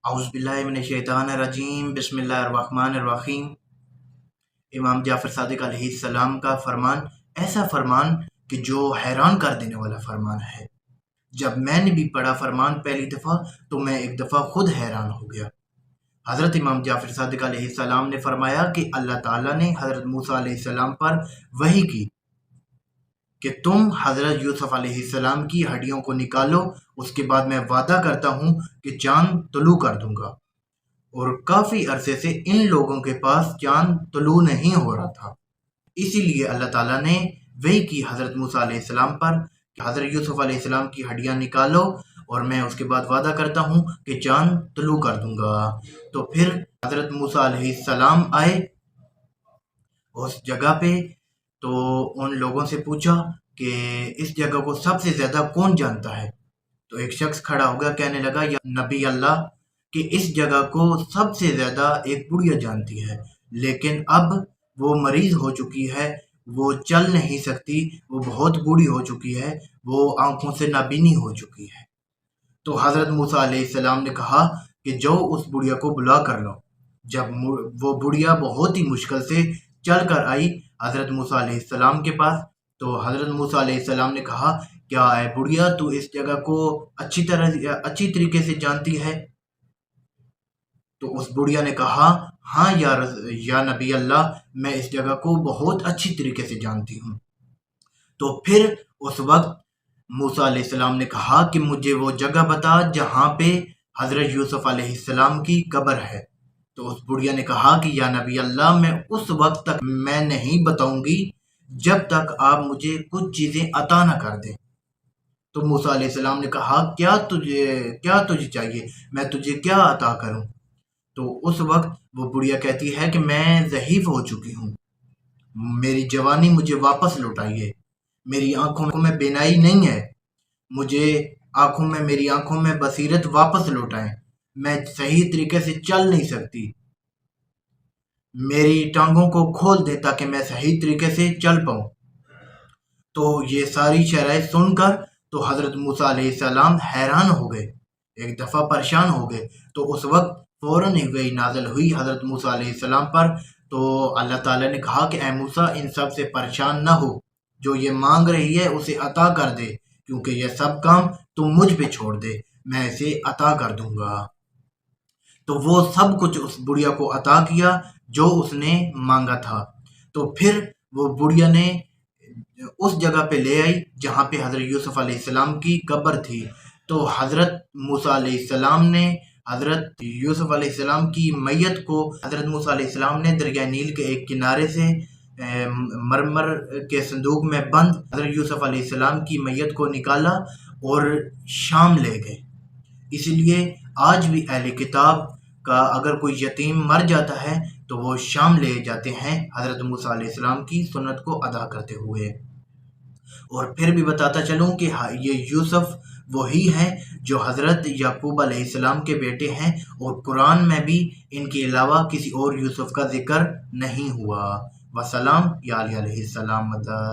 اعوذ باللہ من الشیطان الرجیم، بسم اللہ الرحمن الرحیم۔ امام جعفر صادق علیہ السلام کا فرمان ایسا فرمان کہ جو حیران کر دینے والا فرمان ہے۔ جب میں نے بھی پڑھا فرمان پہلی دفعہ تو میں ایک دفعہ خود حیران ہو گیا۔ حضرت امام جعفر صادق علیہ السلام نے فرمایا کہ اللہ تعالیٰ نے حضرت موسیٰ علیہ السلام پر وحی کی کہ تم حضرت یوسف علیہ السلام کی ہڈیوں کو نکالو، اس کے بعد میں وعدہ کرتا ہوں کہ چاند طلوع کر دوں گا۔ اور کافی عرصے سے ان لوگوں کے پاس چاند طلوع نہیں ہو رہا تھا، اسی لیے اللہ تعالیٰ نے وحی کی حضرت موسیٰ علیہ السلام پر کہ حضرت یوسف علیہ السلام کی ہڈیاں نکالو اور میں اس کے بعد وعدہ کرتا ہوں کہ چاند طلوع کر دوں گا۔ تو پھر حضرت موسیٰ علیہ السلام آئے اس جگہ پہ، تو ان لوگوں سے پوچھا کہ اس جگہ کو سب سے زیادہ کون جانتا ہے؟ تو ایک شخص کھڑا ہو گیا، کہنے لگا یا نبی اللہ کہ اس جگہ کو سب سے زیادہ ایک بڑھیا جانتی ہے، لیکن اب وہ مریض ہو چکی ہے، وہ چل نہیں سکتی، وہ بہت بوڑھی ہو چکی ہے، وہ آنکھوں سے نابینی ہو چکی ہے۔ تو حضرت موسیٰ علیہ السلام نے کہا کہ جو اس بڑھیا کو بلا کر لو۔ جب وہ بڑھیا بہت ہی مشکل سے چل کر آئی حضرت موسیٰ علیہ السلام کے پاس، تو حضرت موسیٰ علیہ السلام نے کہا کیا اے بڑھیا تو اس جگہ کو اچھی طریقے سے جانتی ہے؟ تو اس بڑھیا نے کہا ہاں یا نبی اللہ، میں اس جگہ کو بہت اچھی طریقے سے جانتی ہوں۔ تو پھر اس وقت موسیٰ علیہ السلام نے کہا کہ مجھے وہ جگہ بتا جہاں پہ حضرت یوسف علیہ السلام کی قبر ہے۔ تو اس بڑھیا نے کہا کہ یا نبی اللہ، میں اس وقت تک میں نہیں بتاؤں گی جب تک آپ مجھے کچھ چیزیں عطا نہ کر دیں۔ تو موسیٰ علیہ السلام نے کہا کیا تجھے چاہیے، میں تجھے کیا عطا کروں؟ تو اس وقت وہ بڑھیا کہتی ہے کہ میں ضعیف ہو چکی ہوں، میری جوانی مجھے واپس لوٹائیے، میری آنکھوں میں بینائی نہیں ہے، مجھے میری آنکھوں میں بصیرت واپس لوٹائیں، میں صحیح طریقے سے چل نہیں سکتی، میری ٹانگوں کو کھول دیں تاکہ میں صحیح طریقے سے چل پاؤں۔ تو یہ ساری شرائط سن کر تو حضرت موسیٰ علیہ السلام حیران ہو گئے، ایک دفعہ پریشان ہو گئے۔ تو اس وقت فوراً ہی وحی نازل ہوئی حضرت موسیٰ علیہ السلام پر۔ تو اللہ تعالیٰ نے کہا کہ اے موسیٰ ان سب سے پریشان نہ ہو، جو یہ مانگ رہی ہے اسے عطا کر دے، کیونکہ یہ سب کام تم مجھ پہ چھوڑ دے، میں اسے عطا کر دوں گا۔ تو وہ سب کچھ اس بڑھیا کو عطا کیا جو اس نے مانگا تھا۔ تو پھر وہ بڑھیا نے اس جگہ پہ لے آئی جہاں پہ حضرت یوسف علیہ السلام کی قبر تھی۔ تو حضرت موسیٰ علیہ السلام نے حضرت یوسف علیہ السلام کی میت کو حضرت موسیٰ علیہ السلام نے دریائے نیل کے ایک کنارے سے مرمر کے صندوق میں بند حضرت یوسف علیہ السلام کی میت کو نکالا اور شام لے گئے۔ اسی لیے آج بھی اہل کتاب کا اگر کوئی یتیم مر جاتا ہے تو وہ شام لے جاتے ہیں حضرت موسیٰ علیہ السلام کی سنت کو ادا کرتے ہوئے۔ اور پھر بھی بتاتا چلوں کہ یہ یوسف وہی ہیں جو حضرت یعقوب علیہ السلام کے بیٹے ہیں، اور قرآن میں بھی ان کے علاوہ کسی اور یوسف کا ذکر نہیں ہوا۔ وسلام یا علیہ السلام مدد۔